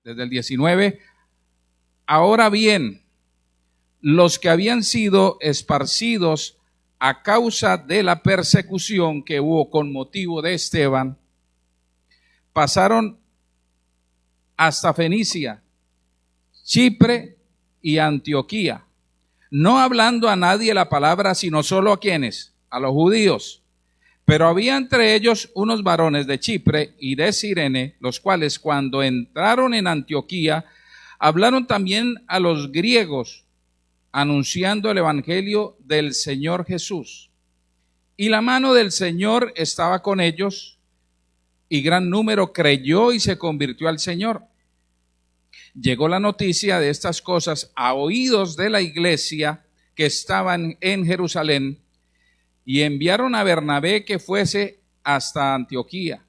desde el 19. Ahora bien, los que habían sido esparcidos a causa de la persecución que hubo con motivo de Esteban, pasaron hasta Fenicia, Chipre y Antioquía, no hablando a nadie la palabra, sino solo a quienes, a los judíos. Pero había entre ellos unos varones de Chipre y de Cirene, los cuales cuando entraron en Antioquía, hablaron también a los griegos, anunciando el evangelio del Señor Jesús. Y la mano del Señor estaba con ellos, y gran número creyó y se convirtió al Señor. Llegó la noticia de estas cosas a oídos de la iglesia que estaban en Jerusalén, y enviaron a Bernabé que fuese hasta Antioquía.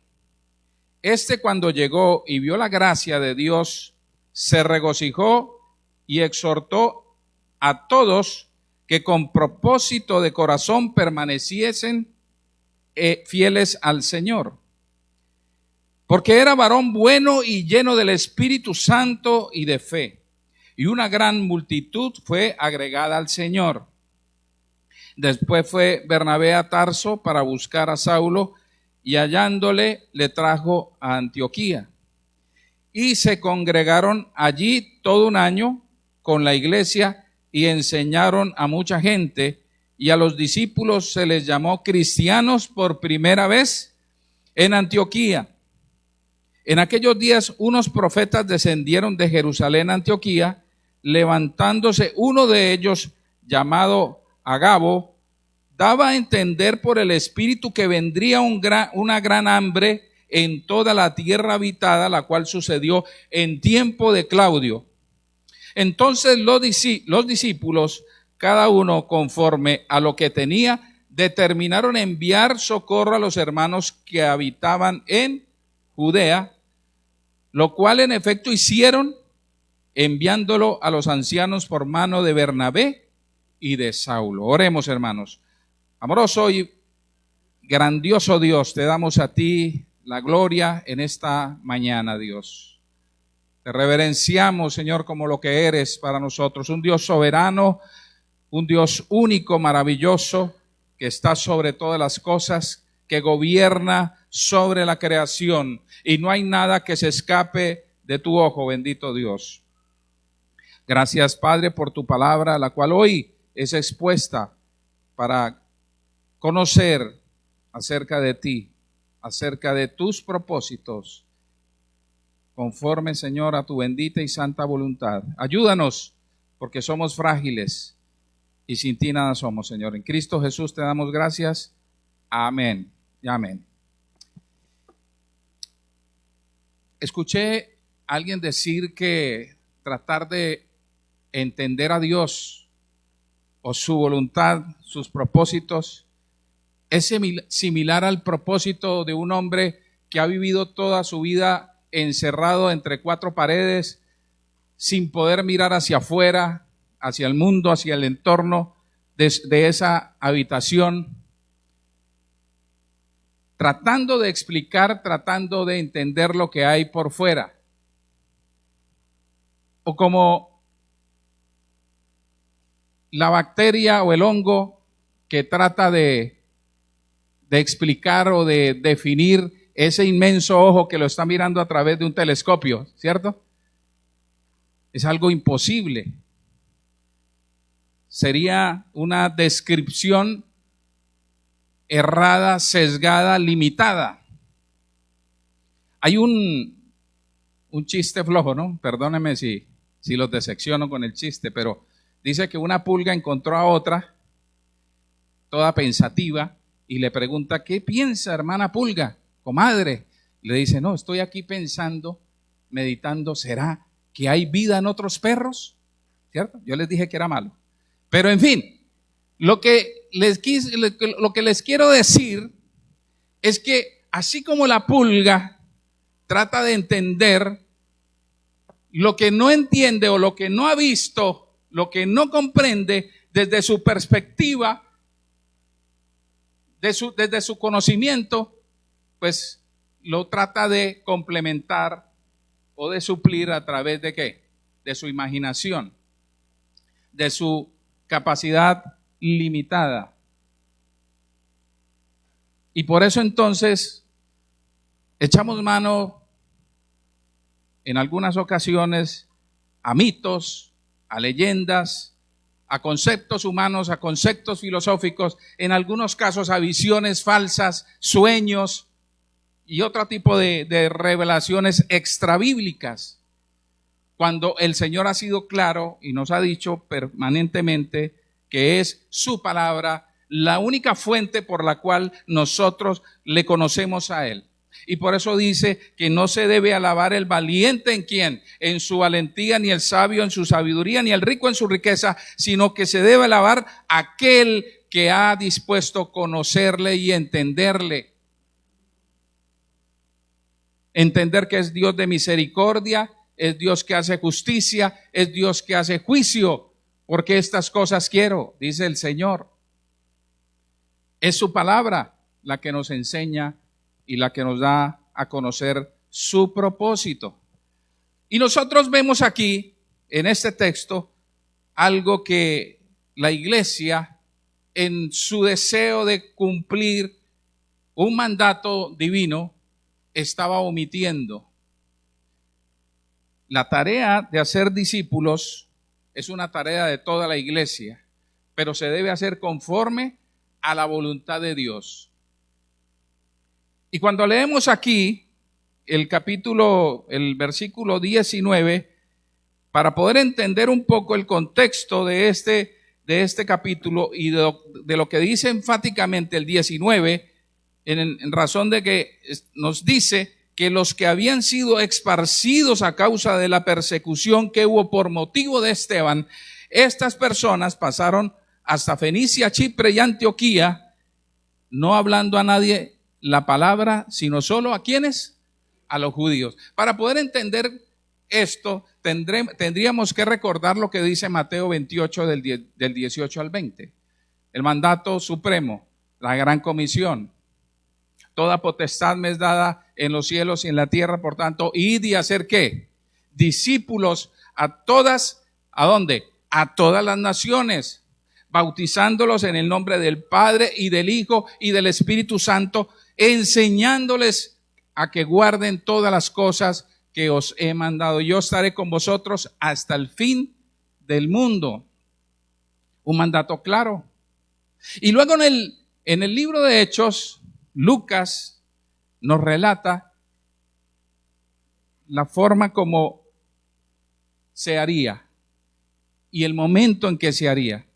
Este, cuando llegó y vio la gracia de Dios, se regocijó y exhortó a todos que con propósito de corazón permaneciesen fieles al Señor. Porque era varón bueno y lleno del Espíritu Santo y de fe. Y una gran multitud fue agregada al Señor. Después fue Bernabé a Tarso para buscar a Saulo, y hallándole le trajo a Antioquía. Y se congregaron allí todo un año con la iglesia y enseñaron a mucha gente, y a los discípulos se les llamó cristianos por primera vez en Antioquía. En aquellos días unos profetas descendieron de Jerusalén a Antioquía, levantándose uno de ellos llamado Agabo, daba a entender por el Espíritu que vendría una gran hambre en toda la tierra habitada, la cual sucedió en tiempo de Claudio. Entonces los discípulos, cada uno conforme a lo que tenía, determinaron enviar socorro a los hermanos que habitaban en Judea, lo cual en efecto hicieron, enviándolo a los ancianos por mano de Bernabé y de Saulo. Oremos, hermanos. Amoroso y grandioso Dios, te damos a ti la gloria en esta mañana, Dios. Te reverenciamos, Señor, como lo que eres para nosotros, un Dios soberano, un Dios único, maravilloso, que está sobre todas las cosas, que gobierna sobre la creación, y no hay nada que se escape de tu ojo, bendito Dios. Gracias, Padre, por tu palabra, la cual hoy es expuesta para conocer acerca de ti, acerca de tus propósitos, conforme, Señor, a tu bendita y santa voluntad. Ayúdanos, porque somos frágiles y sin ti nada somos, Señor. En Cristo Jesús te damos gracias. Amén y amén. Escuché a alguien decir que tratar de entender a Dios o su voluntad, sus propósitos, es similar al propósito de un hombre que ha vivido toda su vida encerrado entre cuatro paredes, sin poder mirar hacia afuera, hacia el mundo, hacia el entorno de esa habitación, tratando de explicar, tratando de entender lo que hay por fuera. O como la bacteria o el hongo que trata de explicar o de definir ese inmenso ojo que lo está mirando a través de un telescopio, ¿cierto? Es algo imposible. Sería una descripción errada, sesgada, limitada. Hay un chiste flojo, ¿no? Perdónenme si los decepciono con el chiste, pero dice que una pulga encontró a otra, toda pensativa, y le pregunta: ¿qué piensa, hermana pulga, comadre? Le dice: no, estoy aquí pensando, meditando, ¿será que hay vida en otros perros? ¿Cierto? Yo les dije que era malo. Pero en fin, lo que les quiero decir es que así como la pulga trata de entender lo que no entiende o lo que no ha visto, lo que no comprende desde su perspectiva, desde su conocimiento, pues lo trata de complementar o de suplir a través de ¿qué? De su imaginación, de su capacidad limitada. Y por eso entonces echamos mano en algunas ocasiones a mitos, a leyendas, a conceptos humanos, a conceptos filosóficos, en algunos casos a visiones falsas, sueños y otro tipo de revelaciones extrabíblicas, cuando el Señor ha sido claro y nos ha dicho permanentemente que es su palabra la única fuente por la cual nosotros le conocemos a Él. Y por eso dice que no se debe alabar el valiente en quién, en su valentía, ni el sabio en su sabiduría, ni el rico en su riqueza, sino que se debe alabar aquel que ha dispuesto conocerle y entenderle. Entender que es Dios de misericordia, es Dios que hace justicia, es Dios que hace juicio, porque estas cosas quiero, dice el Señor. Es su palabra la que nos enseña y la que nos da a conocer su propósito. Y nosotros vemos aquí, en este texto, algo que la iglesia, en su deseo de cumplir un mandato divino, estaba omitiendo. La tarea de hacer discípulos es una tarea de toda la iglesia, pero se debe hacer conforme a la voluntad de Dios. Y cuando leemos aquí el versículo 19, para poder entender un poco el contexto de este capítulo y de lo que dice enfáticamente el 19, en razón de que nos dice que los que habían sido esparcidos a causa de la persecución que hubo por motivo de Esteban, estas personas pasaron hasta Fenicia, Chipre y Antioquía, no hablando a nadie la palabra, sino solo ¿a quiénes? A los judíos. Para poder entender esto, tendríamos que recordar lo que dice Mateo 28 del 18 al 20. El mandato supremo, la gran comisión. Toda potestad me es dada en los cielos y en la tierra, por tanto, id y hacer ¿qué? Discípulos a todas, ¿a dónde? A todas las naciones, bautizándolos en el nombre del Padre y del Hijo y del Espíritu Santo, enseñándoles a que guarden todas las cosas que os he mandado. Yo estaré con vosotros hasta el fin del mundo. Un mandato claro. Y luego en el libro de Hechos, Lucas nos relata la forma como se haría y el momento en que se haría.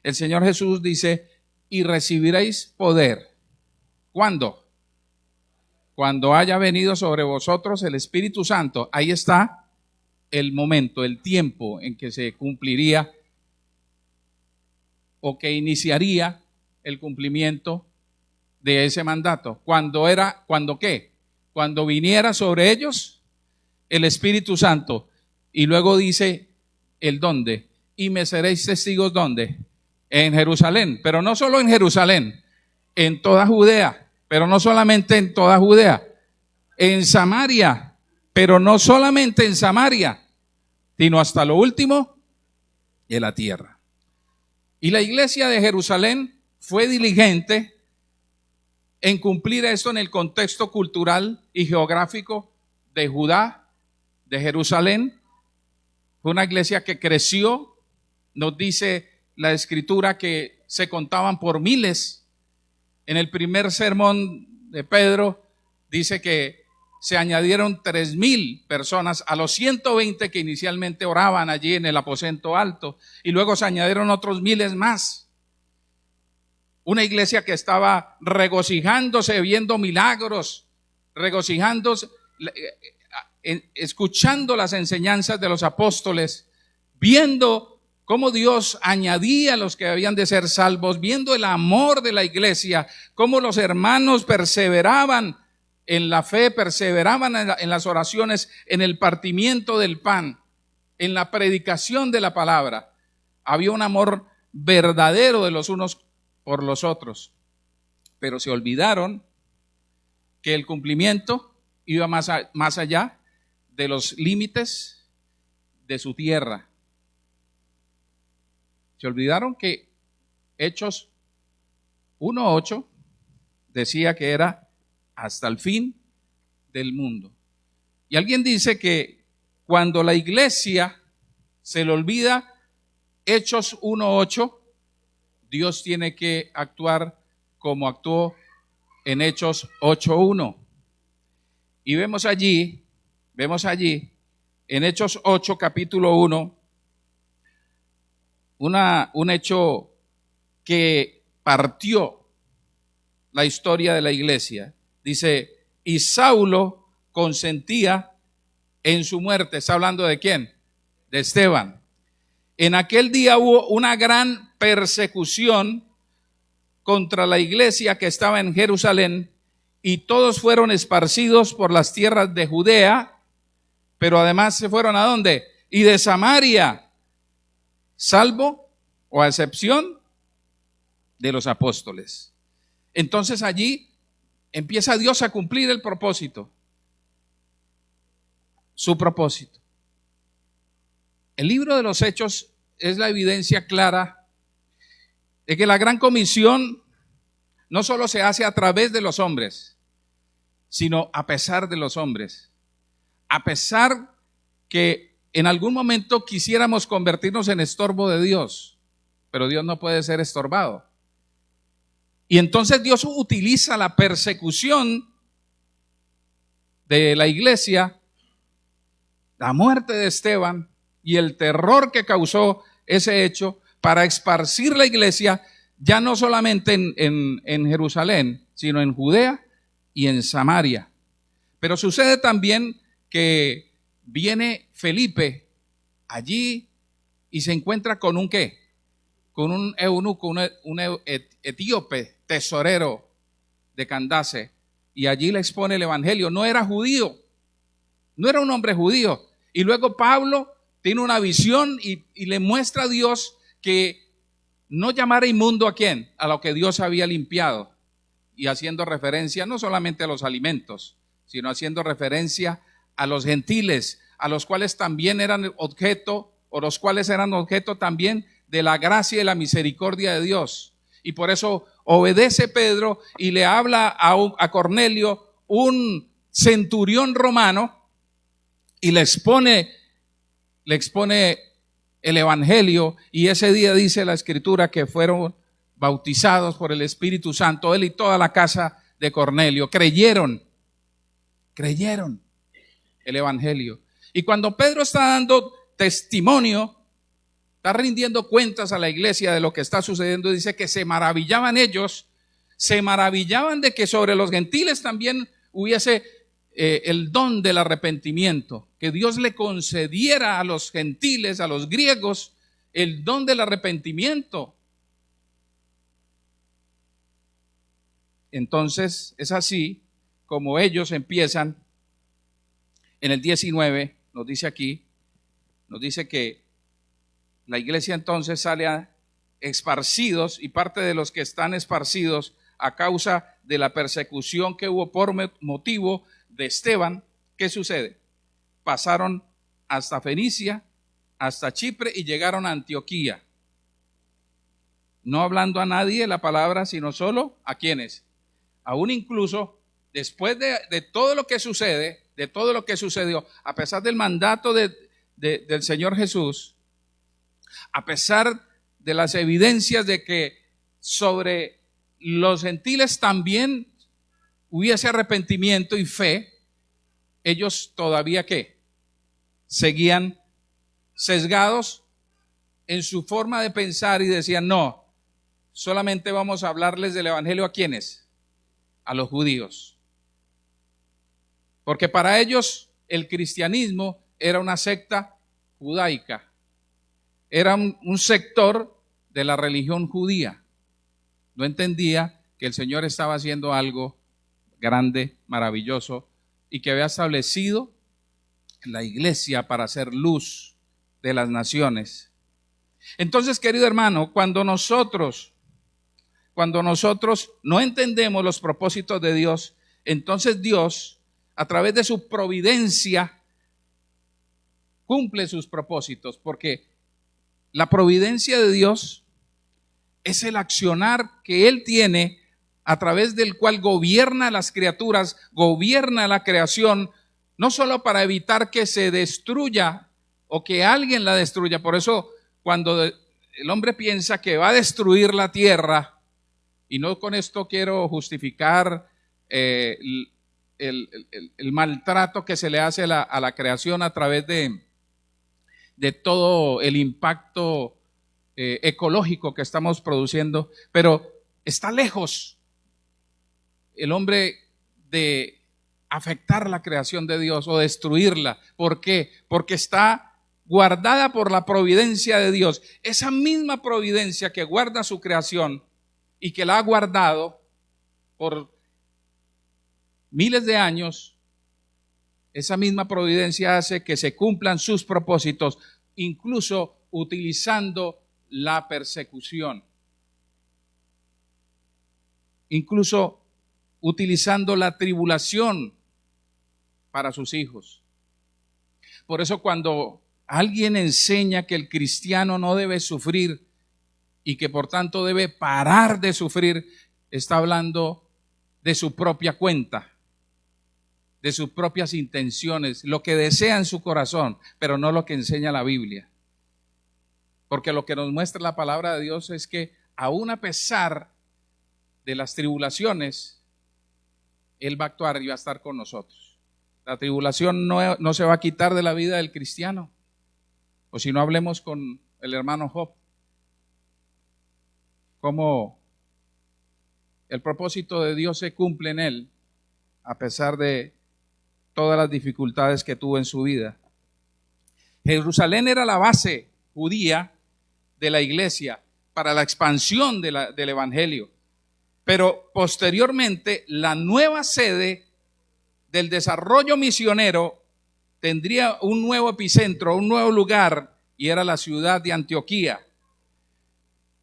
El Señor Jesús dice, y recibiréis poder. ¿Cuándo? Cuando haya venido sobre vosotros el Espíritu Santo. Ahí está el momento, el tiempo en que se cumpliría o que iniciaría el cumplimiento de ese mandato. ¿Cuándo qué? Cuando viniera sobre ellos el Espíritu Santo. Y luego dice el dónde. Y me seréis testigos ¿dónde? En Jerusalén. Pero no solo en Jerusalén, en toda Judea. Pero no solamente en toda Judea, en Samaria, pero no solamente en Samaria, sino hasta lo último de la tierra. Y la iglesia de Jerusalén fue diligente en cumplir esto en el contexto cultural y geográfico de Judá, de Jerusalén. Fue una iglesia que creció, nos dice la escritura que se contaban por miles. En el primer sermón de Pedro dice que se añadieron 3,000 personas a los 120 que inicialmente oraban allí en el aposento alto, y luego se añadieron otros miles más. Una iglesia que estaba regocijándose, viendo milagros, regocijándose, escuchando las enseñanzas de los apóstoles, viendo cómo Dios añadía a los que habían de ser salvos, viendo el amor de la iglesia, cómo los hermanos perseveraban en la fe, perseveraban en las oraciones, en el partimiento del pan, en la predicación de la palabra. Había un amor verdadero de los unos por los otros, pero se olvidaron que el cumplimiento iba más allá de los límites de su tierra. Se olvidaron que Hechos 1:8 decía que era hasta el fin del mundo. Y alguien dice que cuando la iglesia se le olvida Hechos 1:8, Dios tiene que actuar como actuó en Hechos 8:1. Y vemos allí, en Hechos 8, capítulo 1, un hecho que partió la historia de la iglesia. Dice, y Saulo consentía en su muerte. ¿Está hablando de quién? De Esteban. En aquel día hubo una gran persecución contra la iglesia que estaba en Jerusalén, y todos fueron esparcidos por las tierras de Judea, pero además se fueron ¿a dónde? Y de Samaria, salvo o a excepción de los apóstoles. Entonces allí empieza Dios a cumplir el propósito, su propósito. El libro de los Hechos es la evidencia clara de que la gran comisión no solo se hace a través de los hombres, sino a pesar de los hombres. A pesar que en algún momento quisiéramos convertirnos en estorbo de Dios, pero Dios no puede ser estorbado. Y entonces Dios utiliza la persecución de la iglesia, la muerte de Esteban y el terror que causó ese hecho para esparcir la iglesia, ya no solamente en Jerusalén, sino en Judea y en Samaria. Pero sucede también que viene Felipe allí y se encuentra con un ¿qué? Con un eunuco, un etíope, tesorero de Candace, y allí le expone el evangelio. No era judío, no era un hombre judío. Y luego Pablo tiene una visión y le muestra a Dios que no llamara inmundo ¿a quién? A lo que Dios había limpiado, y haciendo referencia no solamente a los alimentos, sino haciendo referencia a los gentiles, a los cuales también eran objeto, o los cuales eran objeto también de la gracia y la misericordia de Dios. Y por eso obedece Pedro y le habla a Cornelio, un centurión romano, y le expone el evangelio. Y ese día dice la escritura que fueron bautizados por el Espíritu Santo, él y toda la casa de Cornelio. Creyeron el evangelio. Y cuando Pedro está dando testimonio, está rindiendo cuentas a la iglesia de lo que está sucediendo, dice que se maravillaban de que sobre los gentiles también hubiese el don del arrepentimiento, que Dios le concediera a los gentiles, a los griegos, el don del arrepentimiento. Entonces es así como ellos empiezan. En el 19 nos dice aquí, nos dice que la iglesia entonces sale a esparcidos, y parte de los que están esparcidos a causa de la persecución que hubo por motivo de Esteban, ¿qué sucede? Pasaron hasta Fenicia, hasta Chipre y llegaron a Antioquía. No hablando a nadie la palabra, sino solo a quienes. Aún incluso después de todo lo que sucede, de todo lo que sucedió, a pesar del mandato del Señor Jesús, a pesar de las evidencias de que sobre los gentiles también hubiese arrepentimiento y fe, ellos todavía ¿qué? Seguían sesgados en su forma de pensar y decían, no, solamente vamos a hablarles del evangelio ¿a quiénes? A los judíos. Porque para ellos el cristianismo era una secta judaica, era un sector de la religión judía. No entendía que el Señor estaba haciendo algo grande, maravilloso, y que había establecido la iglesia para hacer luz de las naciones. Entonces, querido hermano, cuando nosotros no entendemos los propósitos de Dios, entonces Dios, a través de su providencia, cumple sus propósitos, porque la providencia de Dios es el accionar que Él tiene a través del cual gobierna las criaturas, gobierna la creación, no solo para evitar que se destruya o que alguien la destruya. Por eso cuando el hombre piensa que va a destruir la tierra, y no con esto quiero justificar el maltrato que se le hace a la creación a través de todo el impacto ecológico que estamos produciendo, pero está lejos el hombre de afectar la creación de Dios o destruirla. ¿Por qué? Porque está guardada por la providencia de Dios. Esa misma providencia que guarda su creación y que la ha guardado por miles de años, esa misma providencia hace que se cumplan sus propósitos, incluso utilizando la persecución, incluso utilizando la tribulación para sus hijos. Por eso cuando alguien enseña que el cristiano no debe sufrir y que por tanto debe parar de sufrir, está hablando de su propia cuenta, de sus propias intenciones, lo que desea en su corazón, pero no lo que enseña la Biblia. Porque lo que nos muestra la palabra de Dios es que aún a pesar de las tribulaciones, Él va a actuar y va a estar con nosotros. La tribulación no se va a quitar de la vida del cristiano. O si no, hablemos con el hermano Job, cómo el propósito de Dios se cumple en él, a pesar de todas las dificultades que tuvo en su vida. Jerusalén era la base judía de la iglesia para la expansión del evangelio. Pero posteriormente la nueva sede del desarrollo misionero tendría un nuevo epicentro, un nuevo lugar, y era la ciudad de Antioquía.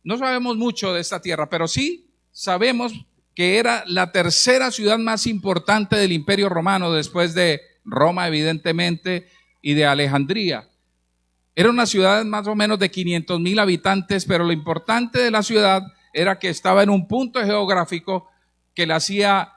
No sabemos mucho de esta tierra, pero sí sabemos que era la tercera ciudad más importante del Imperio Romano, después de Roma, evidentemente, y de Alejandría. Era una ciudad más o menos de 500,000 habitantes, pero lo importante de la ciudad era que estaba en un punto geográfico que la hacía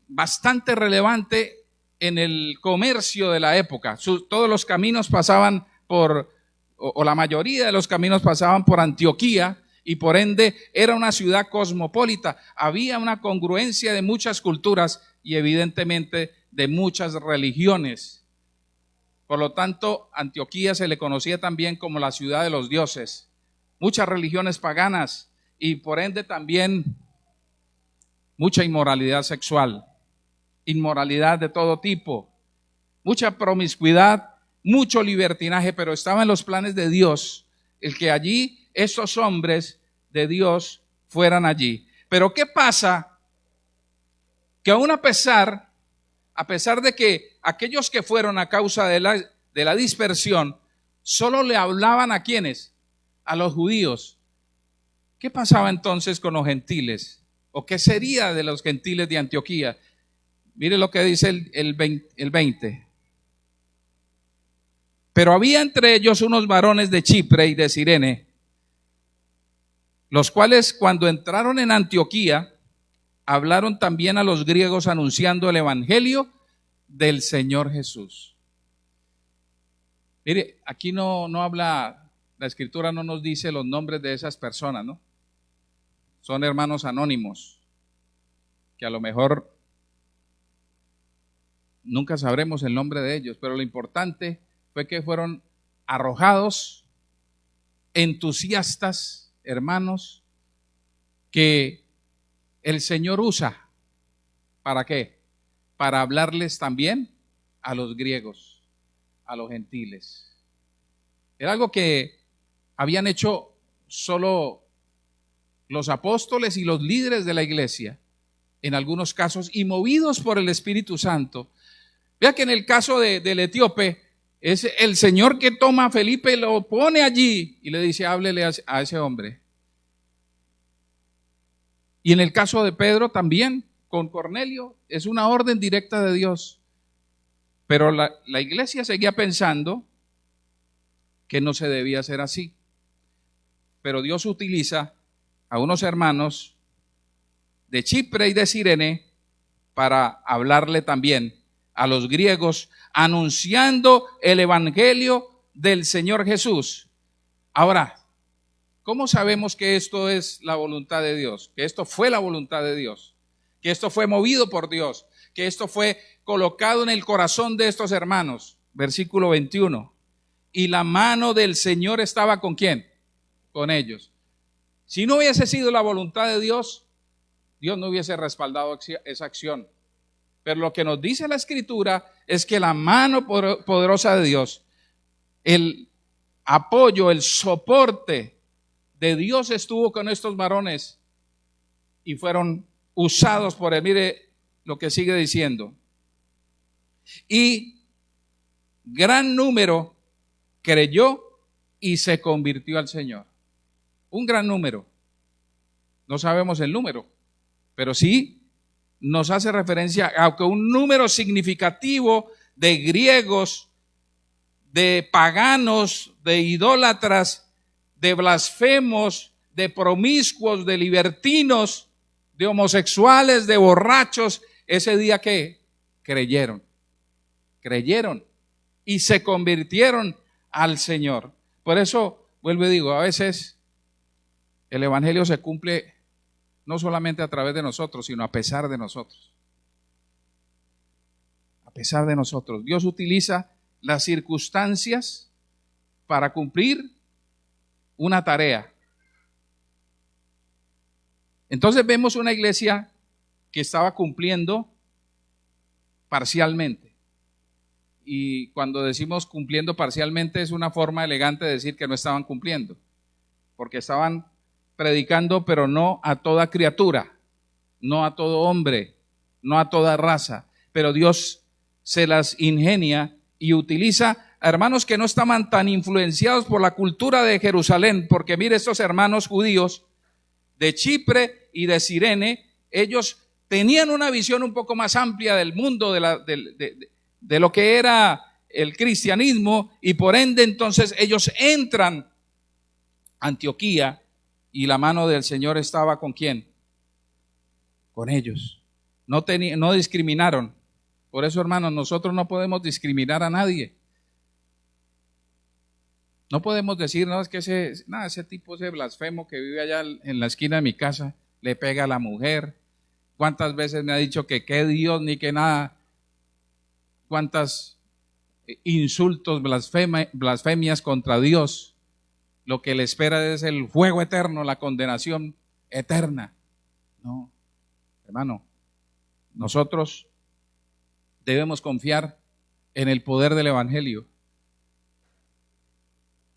bastante relevante en el comercio de la época. Todos los caminos pasaban o la mayoría de los caminos pasaban por Antioquía, y por ende era una ciudad cosmopolita. Había una congruencia de muchas culturas y evidentemente de muchas religiones. Por lo tanto, Antioquía se le conocía también como la ciudad de los dioses. Muchas religiones paganas y por ende también mucha inmoralidad sexual, inmoralidad de todo tipo, mucha promiscuidad, mucho libertinaje, pero estaba en los planes de Dios el que allí esos hombres de Dios fueran allí. Pero ¿qué pasa? Que aún a pesar de que aquellos que fueron a causa de la dispersión, solo le hablaban ¿a quiénes? A los judíos. ¿Qué pasaba entonces con los gentiles? ¿O qué sería de los gentiles de Antioquía? Mire lo que dice el 20. Pero había entre ellos unos varones de Chipre y de Cirene, los cuales cuando entraron en Antioquía, hablaron también a los griegos anunciando el evangelio del Señor Jesús. Mire, aquí no habla, la escritura no nos dice los nombres de esas personas, ¿no? Son hermanos anónimos, que a lo mejor nunca sabremos el nombre de ellos, pero lo importante fue que fueron arrojados, entusiastas, hermanos, que el Señor usa. ¿Para qué? Para hablarles también a los griegos, a los gentiles. Era algo que habían hecho solo los apóstoles y los líderes de la iglesia, en algunos casos, y movidos por el Espíritu Santo. Vea que en el caso del etíope, es el Señor que toma a Felipe y lo pone allí y le dice, háblele a ese hombre. Y en el caso de Pedro también, con Cornelio, es una orden directa de Dios. Pero la iglesia seguía pensando que no se debía hacer así. Pero Dios utiliza a unos hermanos de Chipre y de Cirene para hablarle también a los griegos, anunciando el evangelio del Señor Jesús. Ahora, ¿cómo sabemos que esto es la voluntad de Dios? Que esto fue la voluntad de Dios, que esto fue movido por Dios, que esto fue colocado en el corazón de estos hermanos. Versículo 21. Y la mano del Señor estaba ¿con quién? Con ellos. Si no hubiese sido la voluntad de Dios, Dios no hubiese respaldado esa acción. Pero lo que nos dice la Escritura es que la mano poderosa de Dios, el apoyo, el soporte de Dios estuvo con estos varones y fueron usados por él. Mire lo que sigue diciendo. Y gran número creyó y se convirtió al Señor. Un gran número. No sabemos el número, pero sí nos hace referencia a que un número significativo de griegos, de paganos, de idólatras, de blasfemos, de promiscuos, de libertinos, de homosexuales, de borrachos, ese día que creyeron y se convirtieron al Señor. Por eso, vuelvo y digo, a veces el evangelio se cumple no solamente a través de nosotros, sino a pesar de nosotros. A pesar de nosotros. Dios utiliza las circunstancias para cumplir una tarea. Entonces vemos una iglesia que estaba cumpliendo parcialmente. Y cuando decimos cumpliendo parcialmente es una forma elegante de decir que no estaban cumpliendo, porque estaban predicando, pero no a toda criatura, no a todo hombre, no a toda raza, pero Dios se las ingenia y utiliza a hermanos que no estaban tan influenciados por la cultura de Jerusalén, porque mire, estos hermanos judíos de Chipre y de Cirene, ellos tenían una visión un poco más amplia del mundo, de lo que era el cristianismo, y por ende entonces ellos entran a Antioquía y la mano del Señor estaba ¿con quién? Con ellos. No discriminaron. Por eso, hermanos, nosotros no podemos discriminar a nadie. No podemos decir, no, es que ese tipo, ese blasfemo que vive allá en la esquina de mi casa, le pega a la mujer. ¿Cuántas veces me ha dicho que qué Dios ni que nada? ¿Cuántas insultos, blasfemias contra Dios? Lo que le espera es el fuego eterno, la condenación eterna. No, hermano, nosotros debemos confiar en el poder del evangelio.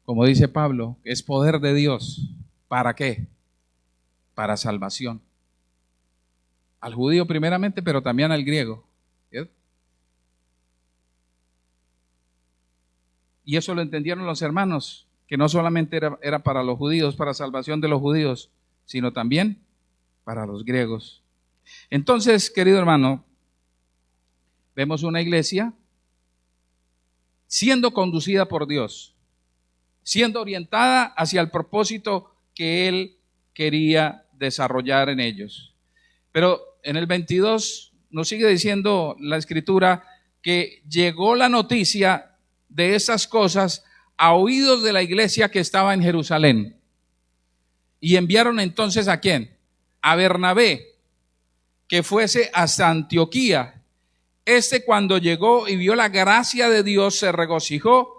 Como dice Pablo, es poder de Dios. ¿Para qué? Para salvación. Al judío primeramente, pero también al griego. ¿Sí? Y eso lo entendieron los hermanos, que no solamente era para los judíos, para salvación de los judíos, sino también para los griegos. Entonces, querido hermano, vemos una iglesia siendo conducida por Dios, siendo orientada hacia el propósito que Él quería desarrollar en ellos. Pero en el 22 nos sigue diciendo la Escritura que llegó la noticia de esas cosas a oídos de la iglesia que estaba en Jerusalén. Y enviaron entonces ¿a quién? A Bernabé, que fuese hasta Antioquía. Cuando llegó y vio la gracia de Dios, se regocijó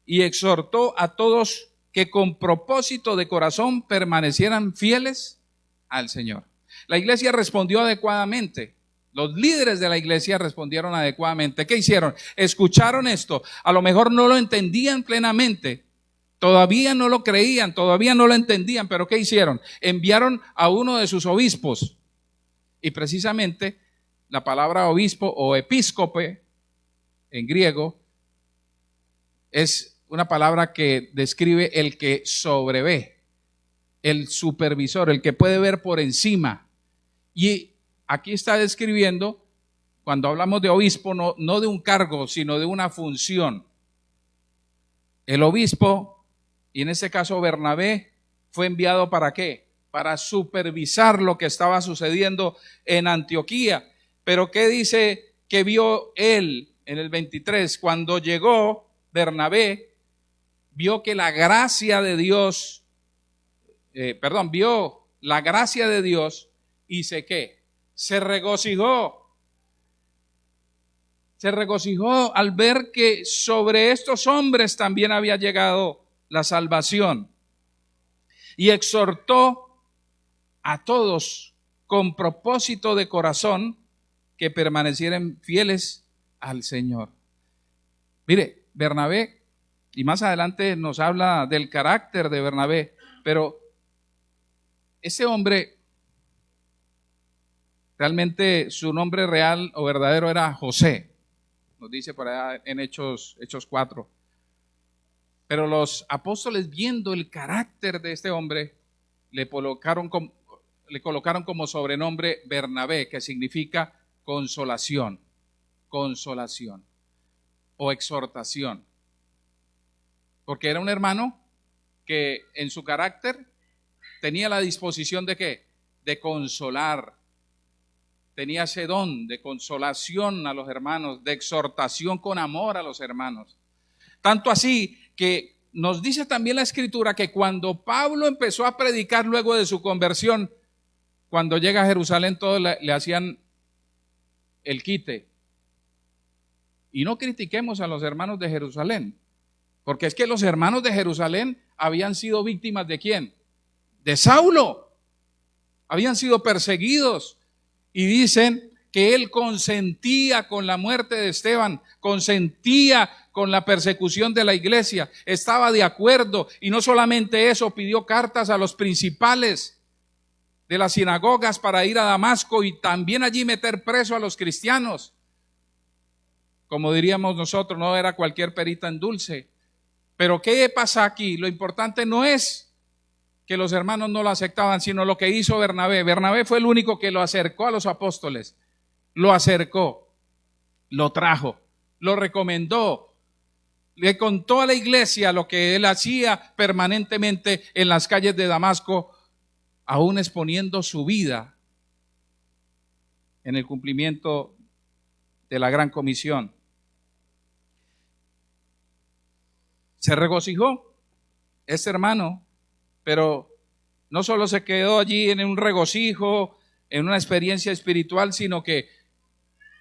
y exhortó a todos que con propósito de corazón permanecieran fieles al Señor. La iglesia respondió adecuadamente. Los líderes de la iglesia respondieron adecuadamente. ¿Qué hicieron? Escucharon esto. A lo mejor no lo entendían plenamente. Todavía no lo creían, todavía no lo entendían. Pero ¿qué hicieron? Enviaron a uno de sus obispos. Y precisamente la palabra obispo o episcope en griego es una palabra que describe el que sobrevé, el supervisor, el que puede ver por encima. Y aquí está describiendo, cuando hablamos de obispo, no de un cargo, sino de una función. El obispo, y en este caso Bernabé, fue enviado ¿para qué? Para supervisar lo que estaba sucediendo en Antioquía. Pero ¿qué dice que vio él en el 23? Cuando llegó Bernabé, vio que la gracia de Dios, vio la gracia de Dios y ¿qué? Se regocijó. Se regocijó al ver que sobre estos hombres también había llegado la salvación. Y exhortó a todos con propósito de corazón que permanecieran fieles al Señor. Mire, Bernabé, y más adelante nos habla del carácter de Bernabé, pero ese hombre, realmente su nombre real o verdadero era José. Nos dice por allá en Hechos 4. Pero los apóstoles, viendo el carácter de este hombre, le colocaron como sobrenombre Bernabé, que significa consolación o exhortación. Porque era un hermano que en su carácter tenía la disposición de ¿qué? De consolar. Tenía ese don de consolación a los hermanos, de exhortación con amor a los hermanos. Tanto así que nos dice también la Escritura que cuando Pablo empezó a predicar luego de su conversión, cuando llega a Jerusalén todos le hacían el quite. Y no critiquemos a los hermanos de Jerusalén, porque es que los hermanos de Jerusalén habían sido víctimas ¿de quién? De Saulo. Habían sido perseguidos. Y dicen que él consentía con la muerte de Esteban, consentía con la persecución de la iglesia, estaba de acuerdo, y no solamente eso, pidió cartas a los principales de las sinagogas para ir a Damasco y también allí meter preso a los cristianos. Como diríamos nosotros, no era cualquier perita en dulce. Pero ¿qué pasa aquí? Lo importante no es que los hermanos no lo aceptaban, sino lo que hizo Bernabé. Bernabé fue el único que lo acercó a los apóstoles, lo acercó, lo trajo, lo recomendó, le contó a la iglesia lo que él hacía permanentemente en las calles de Damasco, aún exponiendo su vida en el cumplimiento de la gran comisión. Se regocijó este hermano, pero no solo se quedó allí en un regocijo, en una experiencia espiritual, sino que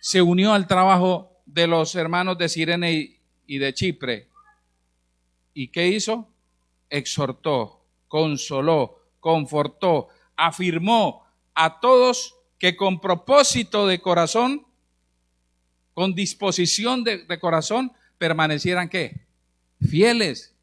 se unió al trabajo de los hermanos de Cirene y de Chipre. ¿Y qué hizo? Exhortó, consoló, confortó, afirmó a todos que con propósito de corazón, con disposición de corazón, permanecieran ¿qué? Fieles.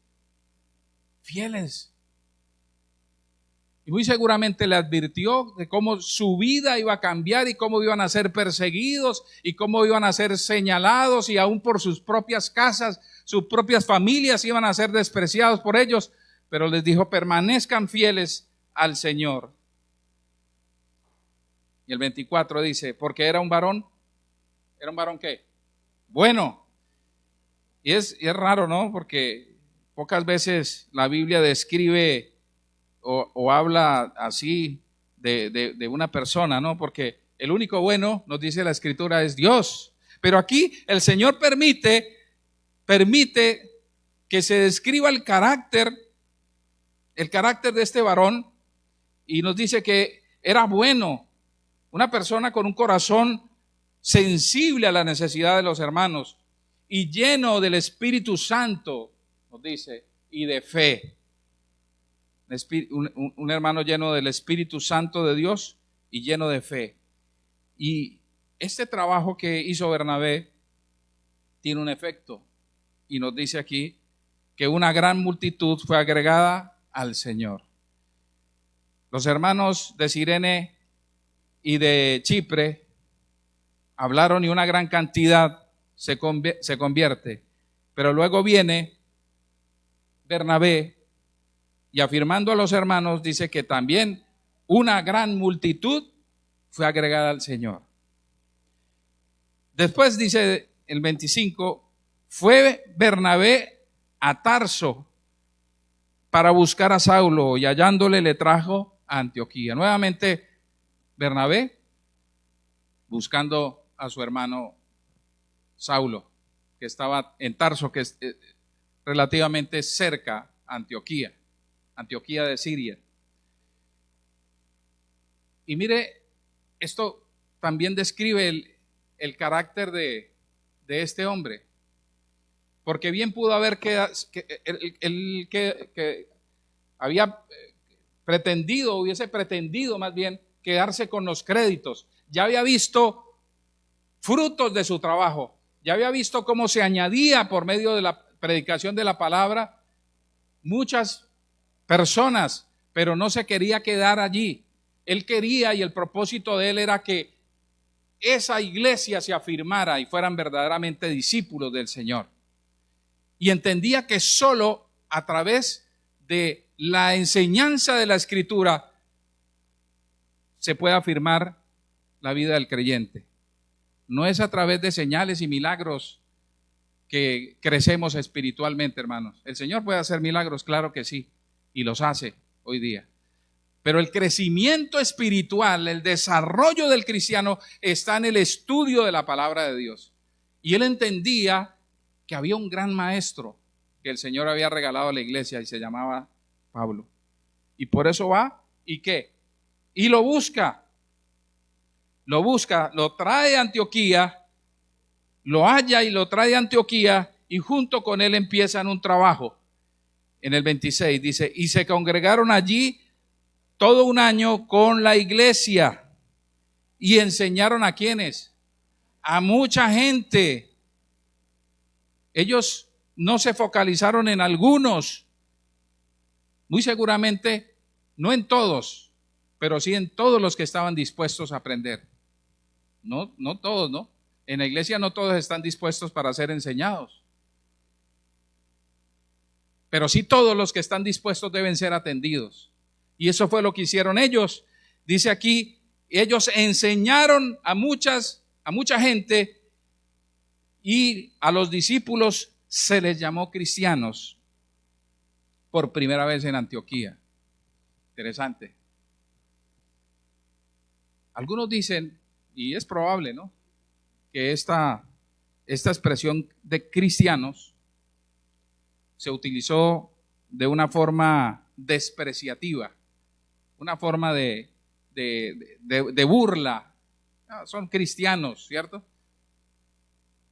Y muy seguramente le advirtió de cómo su vida iba a cambiar y cómo iban a ser perseguidos y cómo iban a ser señalados, y aún por sus propias casas, sus propias familias iban a ser despreciados por ellos, pero les dijo: permanezcan fieles al Señor. Y el 24 dice: porque era un varón ¿qué? Bueno. Y es raro, ¿no? Porque pocas veces la Biblia describe o habla así de una persona, ¿no? Porque el único bueno, nos dice la Escritura, es Dios. Pero aquí el Señor permite que se describa el carácter de este varón, y nos dice que era bueno, una persona con un corazón sensible a la necesidad de los hermanos y lleno del Espíritu Santo, nos dice, y de fe. Un hermano lleno del Espíritu Santo de Dios y lleno de fe. Y este trabajo que hizo Bernabé tiene un efecto, y nos dice aquí que una gran multitud fue agregada al Señor. Los hermanos de Cirene y de Chipre hablaron y una gran cantidad se convierte. Pero luego viene Bernabé y, afirmando a los hermanos, dice que también una gran multitud fue agregada al Señor. Después dice el 25, fue Bernabé a Tarso para buscar a Saulo, y hallándole le trajo a Antioquía. Nuevamente Bernabé buscando a su hermano Saulo, que estaba en Tarso, que es relativamente cerca a Antioquía, Antioquía de Siria. Y mire, esto también describe el carácter de este hombre, porque bien pudo haber que había pretendido, hubiese pretendido más bien quedarse con los créditos. Ya había visto frutos de su trabajo, ya había visto cómo se añadía por medio de la predicación de la palabra muchas personas, pero no se quería quedar allí. Él quería, y el propósito de él era que esa iglesia se afirmara y fueran verdaderamente discípulos del Señor. Y entendía que solo a través de la enseñanza de la Escritura se puede afirmar la vida del creyente. No es a través de señales y milagros que crecemos espiritualmente, hermanos. El Señor puede hacer milagros, claro que sí, y los hace hoy día. Pero el crecimiento espiritual, el desarrollo del cristiano está en el estudio de la palabra de Dios. Y él entendía que había un gran maestro que el Señor había regalado a la iglesia y se llamaba Pablo. Y por eso va, ¿y qué? Y lo busca, lo trae a Antioquía, lo halla y lo trae a Antioquía, y junto con él empiezan un trabajo. En el 26 dice, y se congregaron allí todo un año con la iglesia y enseñaron a ¿quiénes? A mucha gente. Ellos no se focalizaron en algunos, muy seguramente no en todos, pero sí en todos los que estaban dispuestos a aprender. No todos, ¿no? En la iglesia no todos están dispuestos para ser enseñados, pero sí todos los que están dispuestos deben ser atendidos. Y eso fue lo que hicieron ellos. Dice aquí, ellos enseñaron a mucha gente, y a los discípulos se les llamó cristianos por primera vez en Antioquía. Interesante. Algunos dicen, y es probable, ¿no?, que esta expresión de cristianos se utilizó de una forma despreciativa, una forma de burla. Son cristianos, ¿cierto?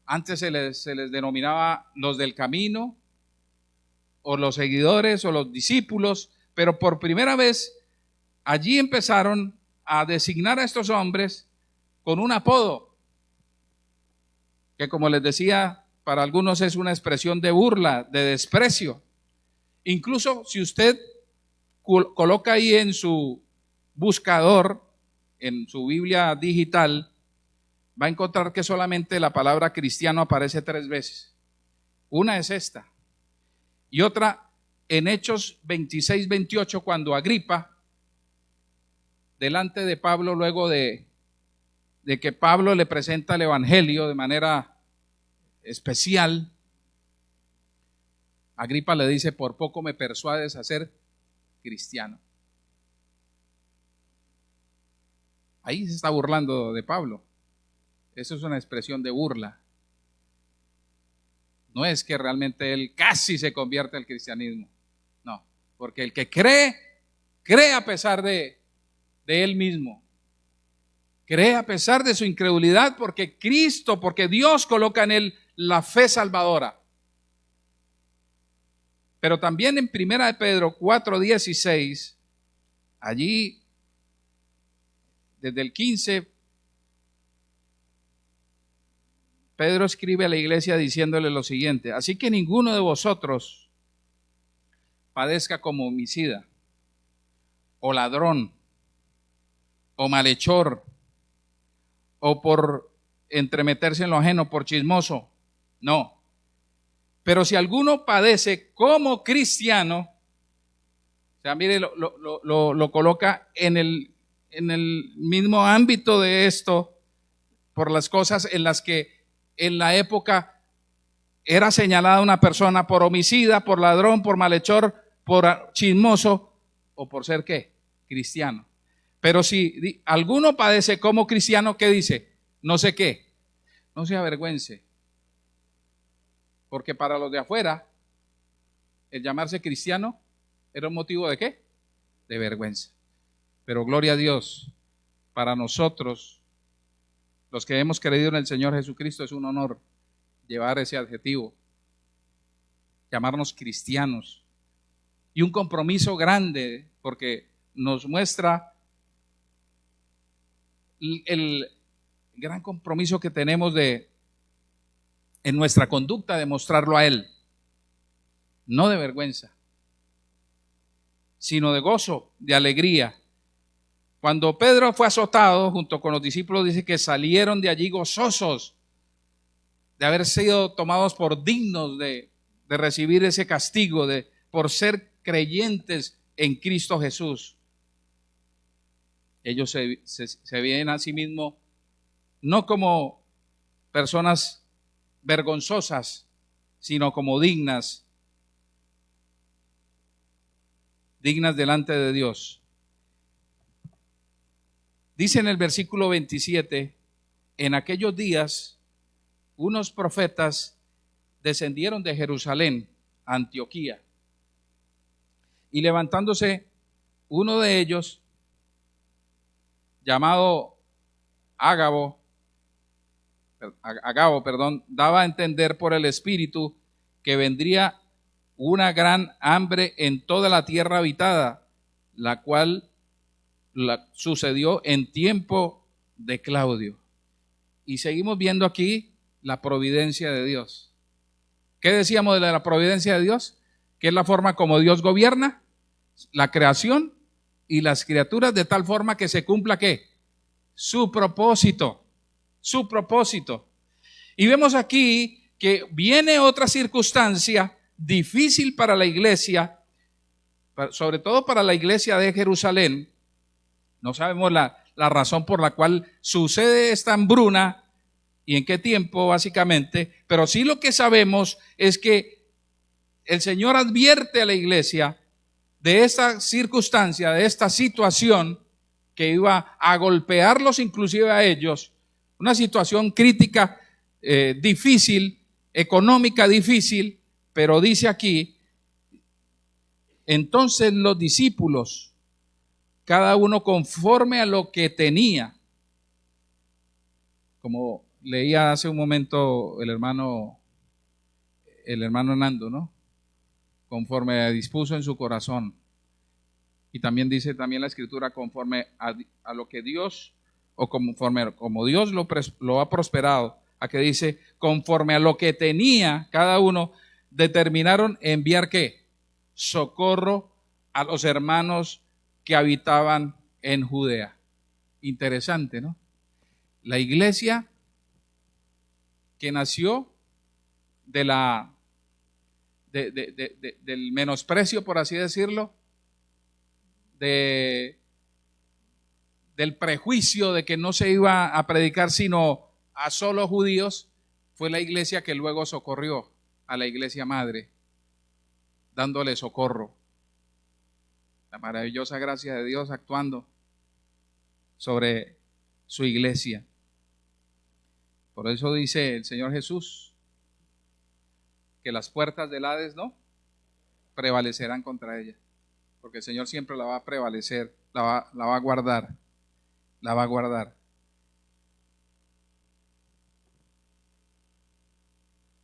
Antes se les denominaba los del camino, o los seguidores, o los discípulos, pero por primera vez allí empezaron a designar a estos hombres con un apodo, que como les decía, para algunos es una expresión de burla, de desprecio. Incluso si usted coloca ahí en su buscador, en su Biblia digital, va a encontrar que solamente la palabra cristiano aparece 3 veces. Una es esta, y otra en Hechos 26-28, cuando Agripa, delante de Pablo, luego de que Pablo le presenta el evangelio de manera especial, Agripa le dice, por poco me persuades a ser cristiano. Ahí se está burlando de Pablo. Eso es una expresión de burla. No es que realmente él casi se convierte al cristianismo. No, porque el que cree a pesar de él mismo. Cree a pesar de su incredulidad, porque Dios coloca en él la fe salvadora. Pero también en 1 Pedro 4:16, allí desde el 15, Pedro escribe a la iglesia diciéndole lo siguiente: así que ninguno de vosotros padezca como homicida, o ladrón, o malhechor, o por entremeterse en lo ajeno, por chismoso. No. Pero si alguno padece como cristiano, o sea, mire, lo coloca en el mismo ámbito de esto, por las cosas en las que en la época era señalada una persona por homicida, por ladrón, por malhechor, por chismoso o por ser ¿qué? Cristiano. Pero si alguno padece como cristiano, ¿qué dice? No sé qué. No se avergüence. Porque para los de afuera, el llamarse cristiano era un motivo de ¿qué? De vergüenza. Pero gloria a Dios, para nosotros, los que hemos creído en el Señor Jesucristo, es un honor llevar ese adjetivo, llamarnos cristianos. Y un compromiso grande, porque nos muestra el gran compromiso que tenemos en nuestra conducta de mostrarlo a Él, no de vergüenza, sino de gozo, de alegría. Cuando Pedro fue azotado junto con los discípulos, dice que salieron de allí gozosos de haber sido tomados por dignos de recibir ese castigo, por ser creyentes en Cristo Jesús. Ellos se ven a sí mismos no como personas vergonzosas, sino como dignas delante de Dios. Dice en el versículo 27, en aquellos días unos profetas descendieron de Jerusalén a Antioquía, y levantándose uno de ellos, llamado Agabo, daba a entender por el Espíritu que vendría una gran hambre en toda la tierra habitada, la cual sucedió en tiempo de Claudio. Y seguimos viendo aquí la providencia de Dios. ¿Qué decíamos de la providencia de Dios? Que es la forma como Dios gobierna la creación y las criaturas de tal forma que se cumpla ¿qué? Su propósito. Y vemos aquí que viene otra circunstancia difícil para la iglesia, sobre todo para la iglesia de Jerusalén. No sabemos la razón por la cual sucede esta hambruna y en qué tiempo básicamente, pero sí lo que sabemos es que el Señor advierte a la iglesia de esta circunstancia, de esta situación que iba a golpearlos inclusive a ellos, una situación crítica, difícil, económica difícil, pero dice aquí, entonces los discípulos, cada uno conforme a lo que tenía, como leía hace un momento el hermano Nando, ¿no? Conforme dispuso en su corazón. Y también dice también la Escritura conforme a lo que Dios, o conforme como Dios lo ha prosperado, a que dice conforme a lo que tenía cada uno, determinaron enviar ¿qué? Socorro a los hermanos que habitaban en Judea. Interesante, ¿no? La iglesia que nació del menosprecio, por así decirlo, del prejuicio de que no se iba a predicar sino a solo judíos, fue la iglesia que luego socorrió a la iglesia madre, dándole socorro. La maravillosa gracia de Dios actuando sobre su iglesia. Por eso dice el Señor Jesús que las puertas del Hades no prevalecerán contra ella, porque el Señor siempre la va a prevalecer, la va a guardar, la va a guardar.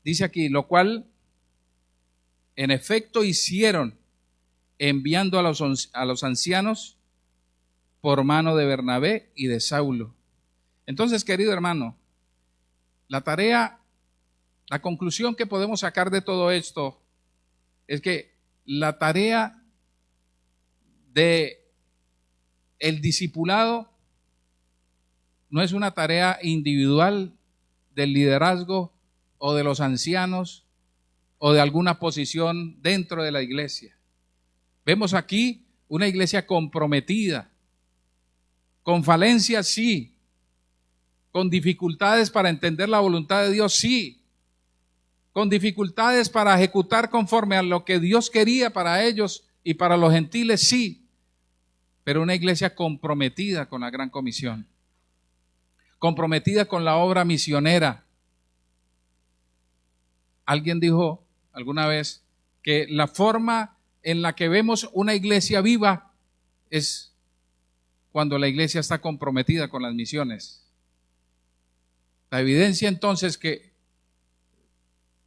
Dice aquí, lo cual en efecto hicieron, enviando a los ancianos por mano de Bernabé y de Saulo. Entonces, querido hermano, la conclusión que podemos sacar de todo esto es que la tarea de el discipulado no es una tarea individual del liderazgo o de los ancianos o de alguna posición dentro de la iglesia. Vemos aquí una iglesia comprometida, con falencias sí, con dificultades para entender la voluntad de Dios sí, con dificultades para ejecutar conforme a lo que Dios quería para ellos y para los gentiles, sí, pero una iglesia comprometida con la gran comisión, comprometida con la obra misionera. Alguien dijo alguna vez que la forma en la que vemos una iglesia viva es cuando la iglesia está comprometida con las misiones. La evidencia entonces que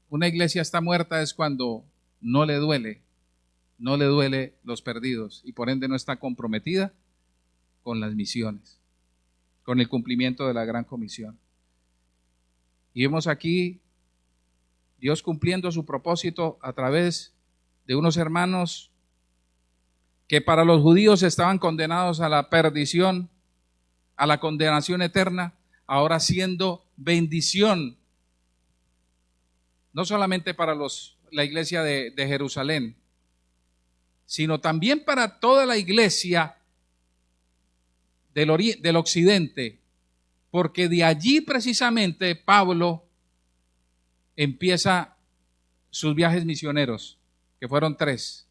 una iglesia está muerta es cuando no le duele los perdidos y por ende no está comprometida con las misiones, con el cumplimiento de la gran comisión. Y vemos aquí Dios cumpliendo su propósito a través de unos hermanos que para los judíos estaban condenados a la perdición, a la condenación eterna, ahora siendo bendición, no solamente para la iglesia de Jerusalén, sino también para toda la iglesia del occidente, porque de allí precisamente Pablo empieza sus viajes misioneros, que fueron 3.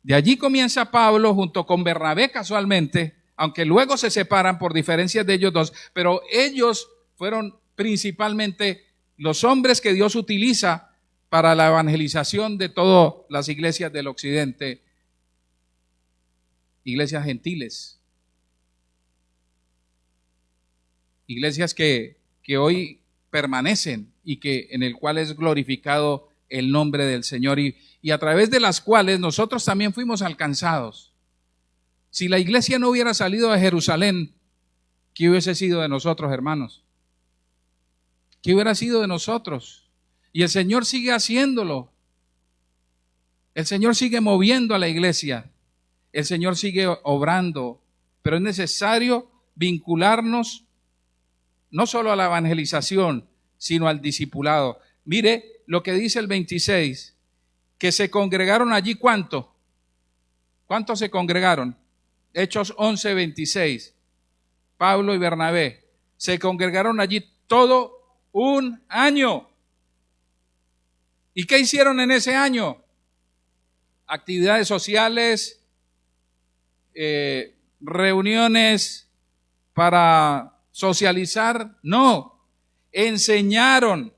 De allí comienza Pablo junto con Bernabé casualmente, aunque luego se separan por diferencias de ellos dos, pero ellos fueron principalmente los hombres que Dios utiliza para la evangelización de todas las iglesias del occidente, iglesias gentiles, iglesias que hoy permanecen y que en el cual es glorificado el nombre del Señor y a través de las cuales nosotros también fuimos alcanzados. Si la iglesia no hubiera salido de Jerusalén, ¿qué hubiese sido de nosotros, hermanos? ¿Qué hubiera sido de nosotros? Y el Señor sigue haciéndolo. El Señor sigue moviendo a la iglesia. El Señor sigue obrando. Pero es necesario vincularnos no solo a la evangelización, sino al discipulado. Mire lo que dice el 26, que se congregaron allí, ¿cuánto? ¿Cuántos se congregaron? Hechos 11, 26. Pablo y Bernabé se congregaron allí todo un año. ¿Y qué hicieron en ese año? Actividades sociales, reuniones para socializar, no. Enseñaron,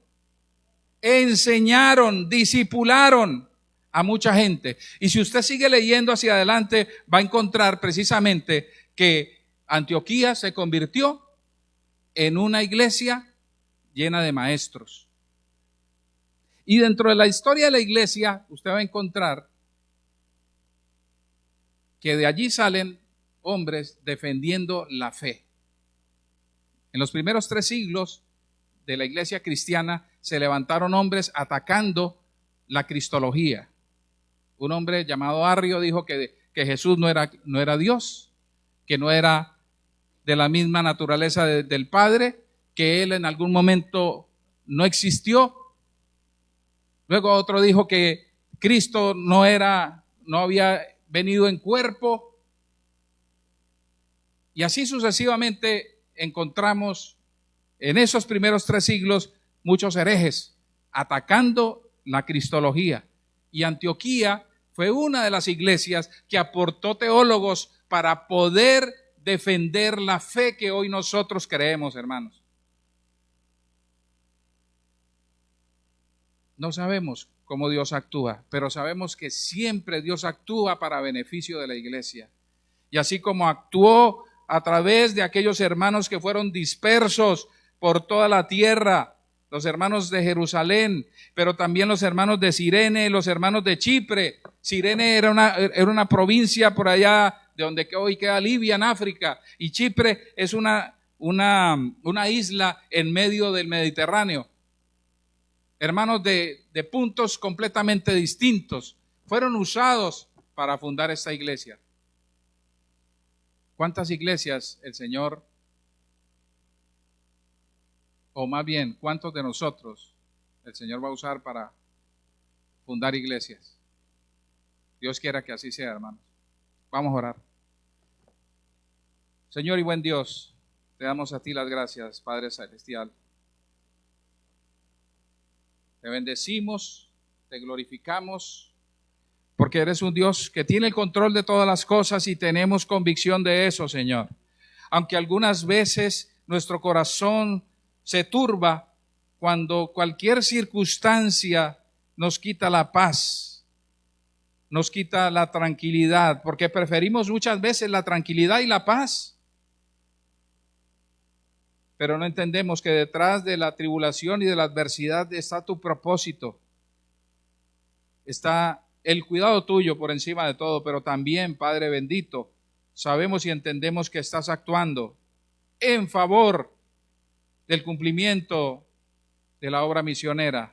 discipularon a mucha gente. Y si usted sigue leyendo hacia adelante, va a encontrar precisamente que Antioquía se convirtió en una iglesia llena de maestros. Y dentro de la historia de la iglesia, usted va a encontrar que de allí salen hombres defendiendo la fe. En los primeros 3 siglos de la iglesia cristiana se levantaron hombres atacando la cristología. Un hombre llamado Arrio dijo que Jesús no era Dios, que no era de la misma naturaleza del Padre, que Él en algún momento no existió. Luego otro dijo que Cristo no había venido en cuerpo. Y así sucesivamente encontramos en esos primeros 3 siglos muchos herejes atacando la cristología. Y Antioquía fue una de las iglesias que aportó teólogos para poder defender la fe que hoy nosotros creemos, hermanos. No sabemos cómo Dios actúa, pero sabemos que siempre Dios actúa para beneficio de la iglesia. Y así como actuó a través de aquellos hermanos que fueron dispersos por toda la tierra, los hermanos de Jerusalén, pero también los hermanos de Cirene, los hermanos de Chipre. Cirene era una provincia por allá de donde hoy queda Libia, en África, y Chipre es una isla en medio del Mediterráneo. Hermanos de puntos completamente distintos, fueron usados para fundar esta iglesia. ¿Cuántas iglesias el Señor, o más bien, cuántos de nosotros el Señor va a usar para fundar iglesias? Dios quiera que así sea, hermanos. Vamos a orar. Señor y buen Dios, te damos a ti las gracias, Padre Celestial. Te bendecimos, te glorificamos, porque eres un Dios que tiene el control de todas las cosas y tenemos convicción de eso, Señor. Aunque algunas veces nuestro corazón se turba cuando cualquier circunstancia nos quita la paz, nos quita la tranquilidad, porque preferimos muchas veces la tranquilidad y la paz. Pero no entendemos que detrás de la tribulación y de la adversidad está tu propósito. Está el cuidado tuyo por encima de todo, pero también, Padre bendito, sabemos y entendemos que estás actuando en favor del cumplimiento de la obra misionera,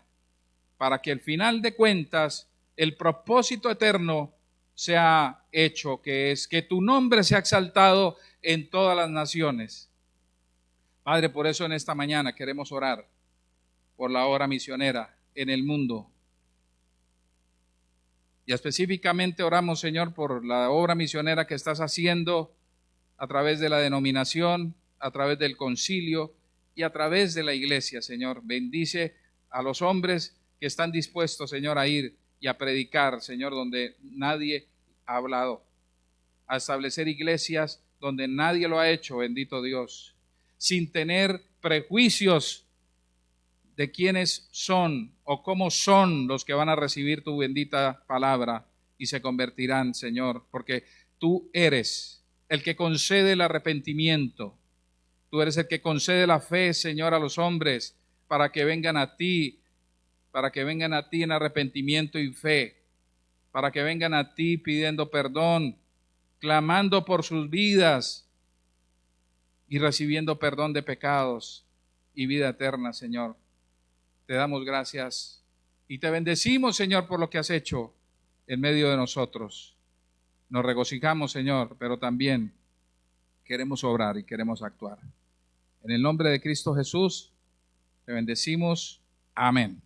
para que al final de cuentas el propósito eterno sea hecho, que es que tu nombre sea exaltado en todas las naciones. Padre, por eso en esta mañana queremos orar por la obra misionera en el mundo. Y específicamente oramos, Señor, por la obra misionera que estás haciendo a través de la denominación, a través del concilio y a través de la iglesia, Señor. Bendice a los hombres que están dispuestos, Señor, a ir y a predicar, Señor, donde nadie ha hablado, a establecer iglesias donde nadie lo ha hecho, bendito Dios, sin tener prejuicios de quiénes son o cómo son los que van a recibir tu bendita palabra y se convertirán, Señor, porque tú eres el que concede el arrepentimiento, tú eres el que concede la fe, Señor, a los hombres para que vengan a ti, en arrepentimiento y fe, para que vengan a ti pidiendo perdón, clamando por sus vidas y recibiendo perdón de pecados y vida eterna, Señor. Te damos gracias y te bendecimos, Señor, por lo que has hecho en medio de nosotros. Nos regocijamos, Señor, pero también queremos obrar y queremos actuar. En el nombre de Cristo Jesús, te bendecimos. Amén.